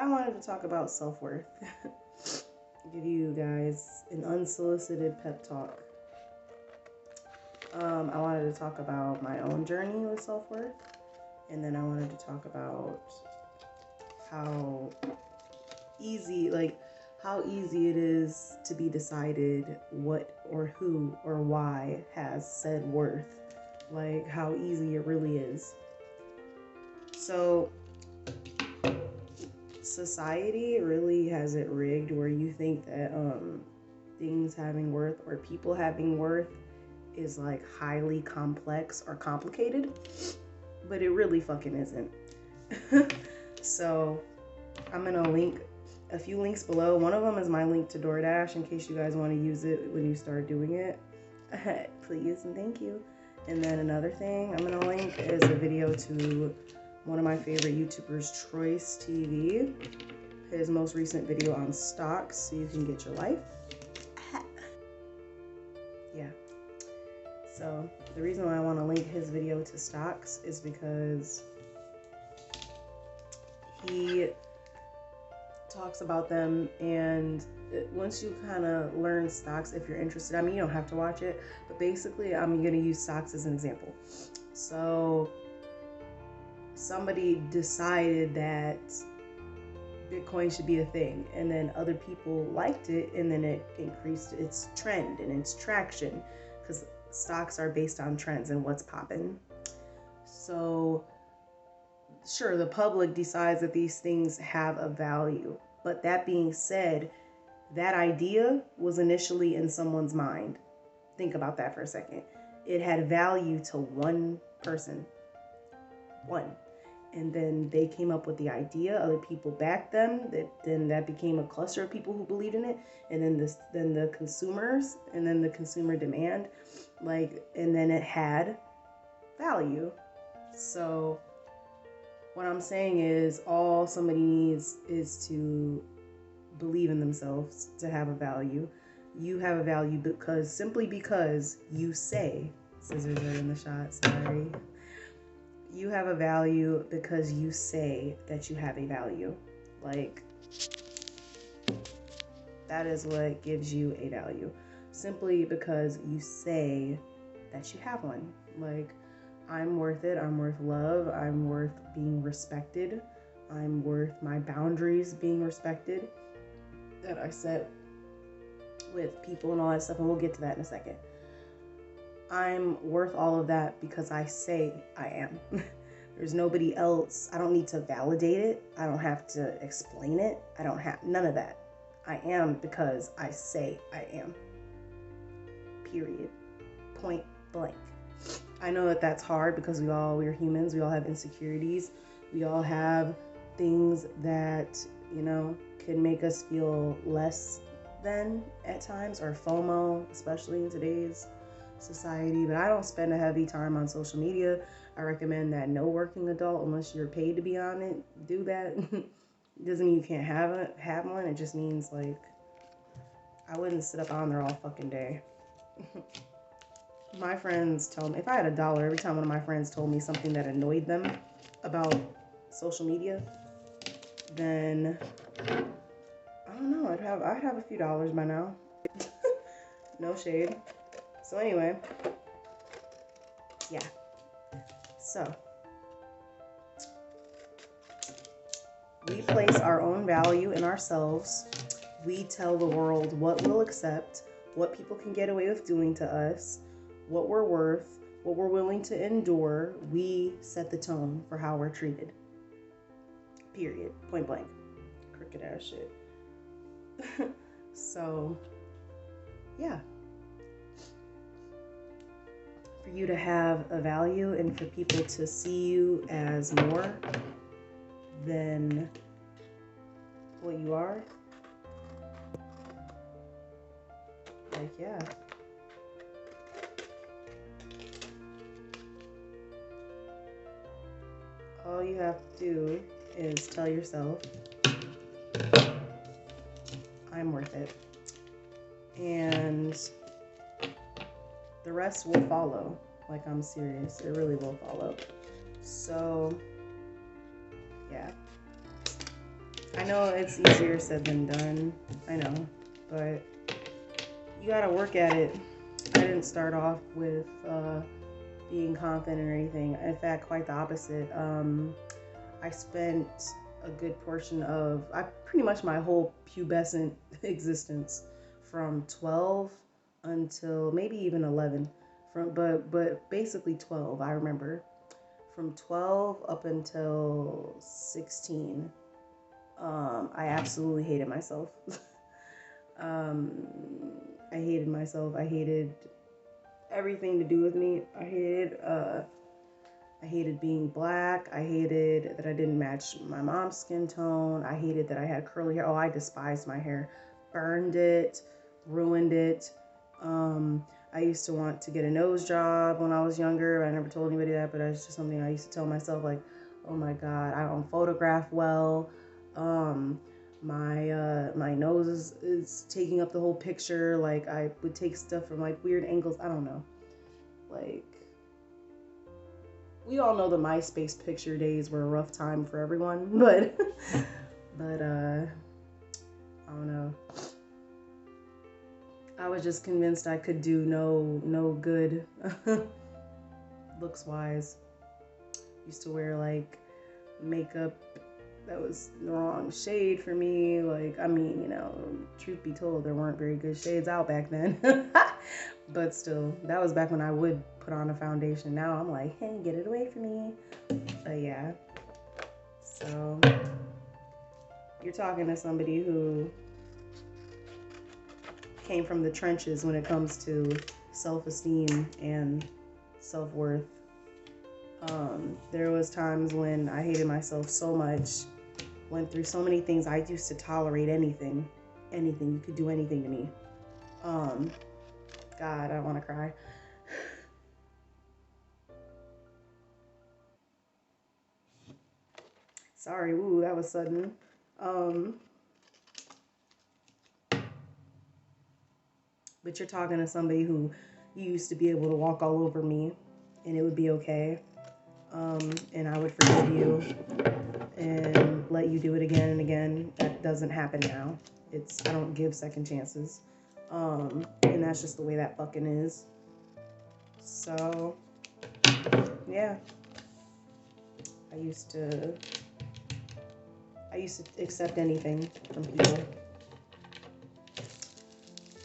I wanted to talk about self-worth. Give you guys an unsolicited pep talk. I wanted to talk about my own journey with self-worth, and then I wanted to talk about how easy it is to be decided what or who or why has said worth. Like how easy it really is. So society really has it rigged where you think that things having worth or people having worth is like highly complex or complicated, but it really fucking isn't. So I'm gonna link a few links below. One of them is my link to DoorDash in case you guys want to use it when you start doing it. Please and thank you. And then another thing I'm gonna link is a video to one of my favorite YouTubers, Troy's TV. His most recent video on stocks, so you can get your life. Yeah. So the reason why I want to link his video to stocks is because he talks about them, and once you kind of learn stocks, if you're interested, I mean, you don't have to watch it, but basically I'm going to use stocks as an example. So somebody decided that Bitcoin should be a thing, and then other people liked it, and then it increased its trend and its traction, because stocks are based on trends and what's popping. So sure, the public decides that these things have a value, but that being said, that idea was initially in someone's mind. Think about that for a second. It had value to one person. One. And then they came up with the idea. Other people backed them. Then that became a cluster of people who believed in it. And then the consumers, and then the consumer demand, and then it had value. So what I'm saying is, all somebody needs is to believe in themselves to have a value. You have a value simply because you say, scissors are in the shot, sorry. You have a value because you say that you have a value. That is what gives you a value. Simply because you say that you have one. I'm worth it. I'm worth love. I'm worth being respected. I'm worth my boundaries being respected that I set with people and all that stuff. And we'll get to that in a second. I'm worth all of that because I say I am. There's nobody else. I don't need to validate it. I don't have to explain it. I don't have none of that. I am because I say I am. Period. Point blank. I know that that's hard because we're humans. We all have insecurities. We all have things that, can make us feel less than at times, or FOMO, especially in today's society. But I don't spend a heavy time on social media. I recommend that no working adult, unless you're paid to be on it, do that. It doesn't mean you can't have one. It just means I wouldn't sit up on there all fucking day. My friends tell me, if I had $1 every time one of my friends told me something that annoyed them about social media, then I don't know, I'd have a few dollars by now. No shade. So anyway, yeah. So we place our own value in ourselves. We tell the world what we'll accept, what people can get away with doing to us, what we're worth, what we're willing to endure. We set the tone for how we're treated. Period. Point blank. Crooked ass shit. So, yeah. For you to have a value and for people to see you as more than what you are, yeah. All you have to do is tell yourself, I'm worth it. And the rest will follow. I'm serious. It really will follow. So, yeah. I know it's easier said than done. I know, but you gotta work at it. I didn't start off with being confident or anything. In fact, quite the opposite. I spent a good portion of pretty much my whole pubescent existence from 12 until maybe even 11. But basically 12. I remember from 12 up until 16. I absolutely hated myself. um, I hated myself. I hated everything to do with me. I hated being black. I hated that I didn't match my mom's skin tone. I hated that I had curly hair. Oh, I despised my hair. Burned it, ruined it. I used to want to get a nose job when I was younger. I never told anybody that, but that's just something I used to tell myself, like, oh my God, I don't photograph well. My nose is taking up the whole picture. Like, I would take stuff from like weird angles. I don't know. Like, we all know the MySpace picture days were a rough time for everyone, but I don't know. I was just convinced I could do no good looks wise. Used to wear like makeup that was the wrong shade for me. Like, I mean, you know, truth be told, there weren't very good shades out back then. But still, that was back when I would put on a foundation. Now I'm like, hey, get it away from me. But yeah. So you're talking to somebody who came from the trenches when it comes to self-esteem and self-worth. There was times when I hated myself so much, went through so many things. I used to tolerate anything. You could do anything to me. God, I don't want to cry. Sorry, ooh, that was sudden. But you're talking to somebody who you used to be able to walk all over me and it would be okay. And I would forgive you and let you do it again and again. That doesn't happen now. I don't give second chances. And that's just the way that fucking is. So, yeah. I used to accept anything from people.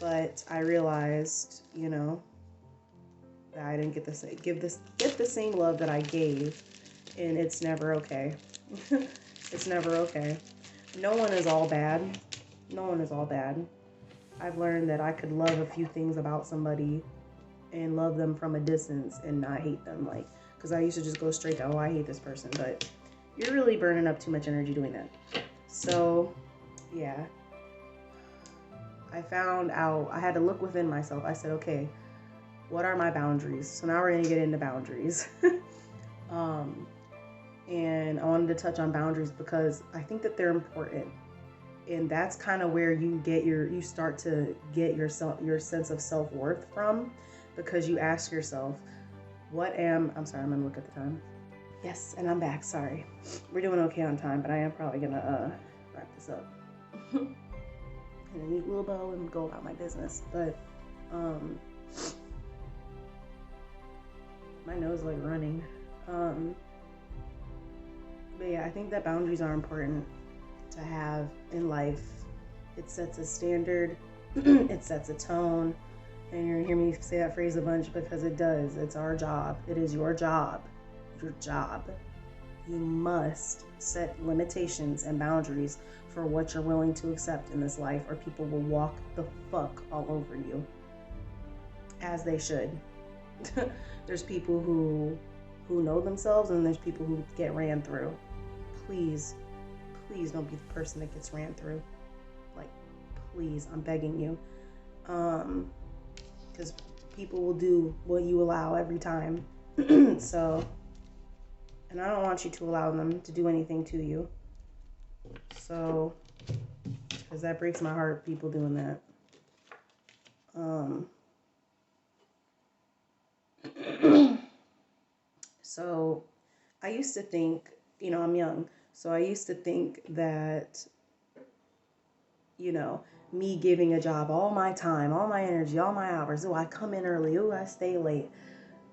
But I realized, you know, that I didn't get the same love that I gave, and it's never okay. It's never okay. No one is all bad. No one is all bad. I've learned that I could love a few things about somebody and love them from a distance and not hate them, like, because I used to just go straight to, oh, I hate this person, but you're really burning up too much energy doing that. So, yeah. I found out I had to look within myself. I said, okay, what are my boundaries? So now we're going to get into boundaries. And I wanted to touch on boundaries because I think that they're important. And that's kind of where you start to get your sense of self-worth from, because you ask yourself, I'm sorry, I'm going to look at the time. Yes, and I'm back. Sorry. We're doing okay on time, but I am probably going to wrap this up. In a neat little bow and go about my business. But my nose is like running. But yeah, I think that boundaries are important to have in life. It sets a standard, it sets a tone, and you're gonna hear me say that phrase a bunch because it does. It's our job. It is your job. Your job. You must set limitations and boundaries for what you're willing to accept in this life, or people will walk the fuck all over you. As they should. There's people who know themselves, and there's people who get ran through. Please don't be the person that gets ran through. Like, please, I'm begging you. Because people will do what you allow every time. So, and I don't want you to allow them to do anything to you. So, because that breaks my heart, people doing that. So I used to think, I'm young, so I used to think that you know, me giving a job all my time, all my energy, all my hours. Oh, I come in early. Oh, I stay late.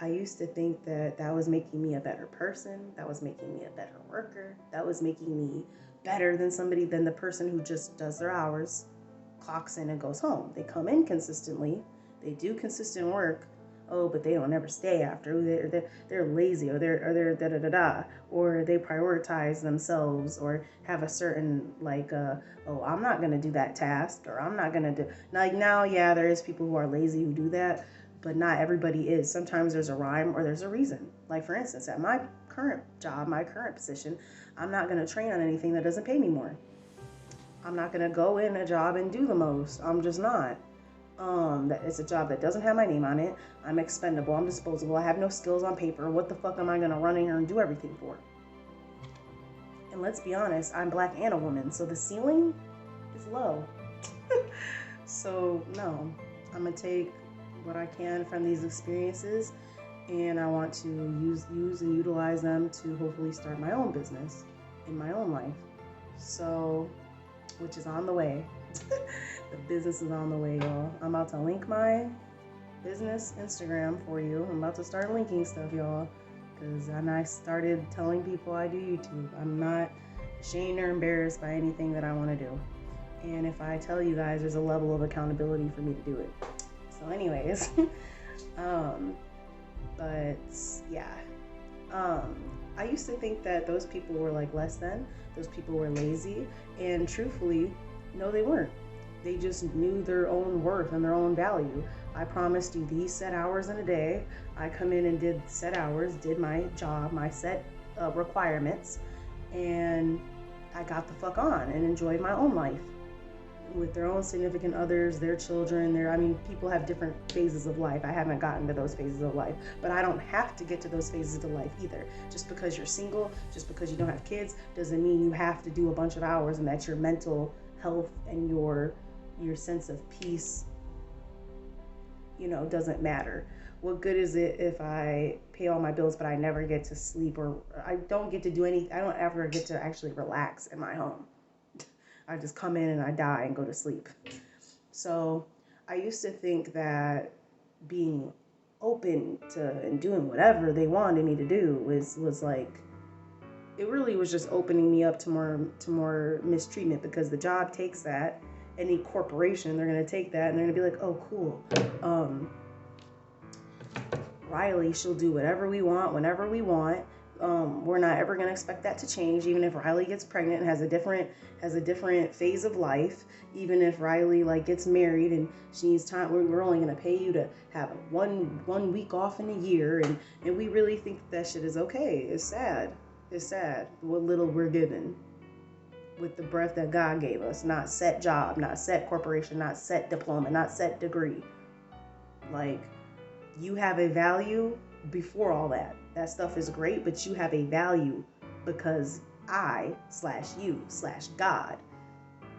I used to think that that was making me a better person. That was making me a better worker. That was making me better than the person who just does their hours, clocks in and goes home. They come in consistently. They do consistent work. Oh, but they don't ever stay after. They're lazy, or they're da da da da, or they prioritize themselves, or have a certain like oh, I'm not gonna do that task, or I'm not gonna do like now. Yeah, there is people who are lazy who do that, but not everybody is. Sometimes there's a rhyme or there's a reason. Like for instance, at my current job, my current position, I'm not gonna train on anything that doesn't pay me more. I'm not gonna go in a job and do the most. I'm just not. That it's a job that doesn't have my name on it. I'm expendable. I'm disposable. I have no skills on paper. What the fuck am I gonna run in here and do everything for? And let's be honest, I'm black and a woman, so the ceiling is low. So no, I'm gonna take what I can from these experiences, and I want to use and utilize them to hopefully start my own business in my own life. So, which is on the way. The business is on the way, y'all. I'm about to link my business Instagram for you. I'm about to start linking stuff, y'all, because I started telling people I do YouTube. I'm not ashamed or embarrassed by anything that I want to do. And if I tell you guys, there's a level of accountability for me to do it. So anyways, but yeah, I used to think that those people were like less than, those people were lazy, and truthfully, no, they weren't. They just knew their own worth and their own value. I promised you these set hours in a day. I come in and did set hours, did my job, my set requirements, and I got the fuck on and enjoyed my own life with their own significant others, their children. People have different phases of life. I haven't gotten to those phases of life, but I don't have to get to those phases of life either. Just because you're single, just because you don't have kids, doesn't mean you have to do a bunch of hours and that your mental health and your sense of peace, doesn't matter. What good is it if I pay all my bills but I never get to sleep, or I don't get to do anything? I don't ever get to actually relax in my home. I just come in and I die and go to sleep. So I used to think that being open to and doing whatever they wanted me to do was like, it really was just opening me up to more mistreatment, because the job takes that. Any corporation, they're going to take that and they're going to be like, oh, cool. Riley, she'll do whatever we want, whenever we want. We're not ever going to expect that to change, even if Riley gets pregnant and has a different phase of life. Even if Riley gets married and she needs time, we're only going to pay you to have one week off in a year. And we really think that shit is okay. It's sad. It's sad what little we're given with the breath that God gave us. Not set job, not set corporation, not set diploma, not set degree. You have a value before all that. That stuff is great, but you have a value because I/you/God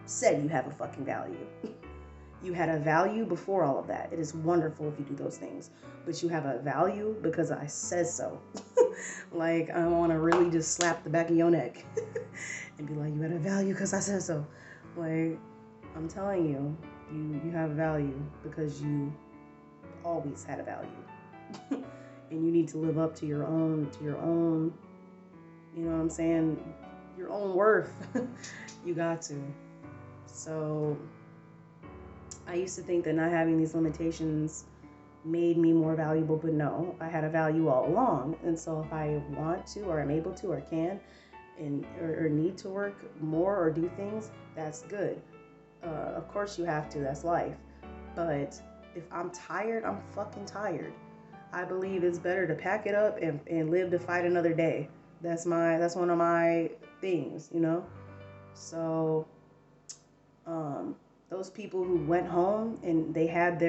said you have a fucking value. You had a value before all of that. It is wonderful if you do those things, but you have a value because I said so. I want to really just slap the back of your neck and be like, you had a value because I said so. I'm telling you, you have value because you always had a value. And you need to live up to your own, you know what I'm saying? Your own worth. You got to. So I used to think that not having these limitations made me more valuable, but no, I had a value all along. And so if I want to, or I'm able to, or can, or need to work more or do things, that's good. Of course you have to, that's life. But if I'm tired, I'm fucking tired. I believe it's better to pack it up and live to fight another day. That's one of my things, So, those people who went home and they had they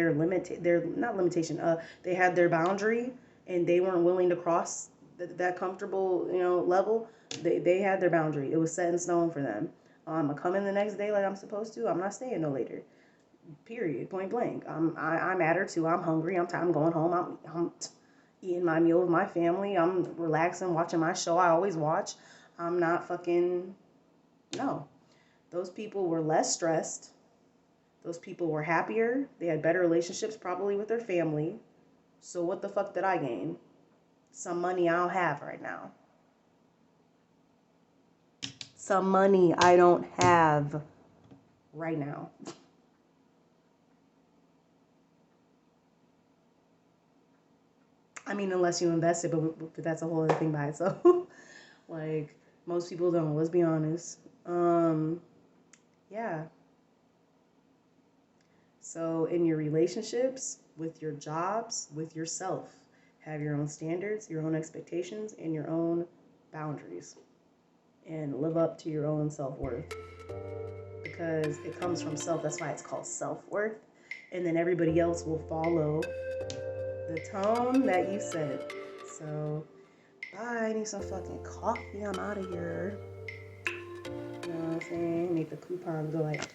had their boundary and they weren't willing to cross that comfortable, level. They had their boundary. It was set in stone for them. I'm gonna come in the next day like I'm supposed to. I'm not staying no later. Period. Point blank. I'm at her too. I'm hungry. I'm going home. I'm eating my meal with my family. I'm relaxing, watching my show. I always watch. I'm not fucking, no. Those people were less stressed. Those people were happier. They had better relationships, probably with their family. So what the fuck did I gain? Some money I don't have right now. Some money I don't have right now. I mean, unless you invest it, but that's a whole other thing by itself. Like, most people don't, let's be honest. Yeah. So in your relationships, with your jobs, with yourself, have your own standards, your own expectations, and your own boundaries. And live up to your own self-worth. Because it comes from self. That's why it's called self-worth. And then everybody else will follow the tone that you set. So, bye. I need some fucking coffee. I'm out of here. You know what I'm saying? Make the coupons go like...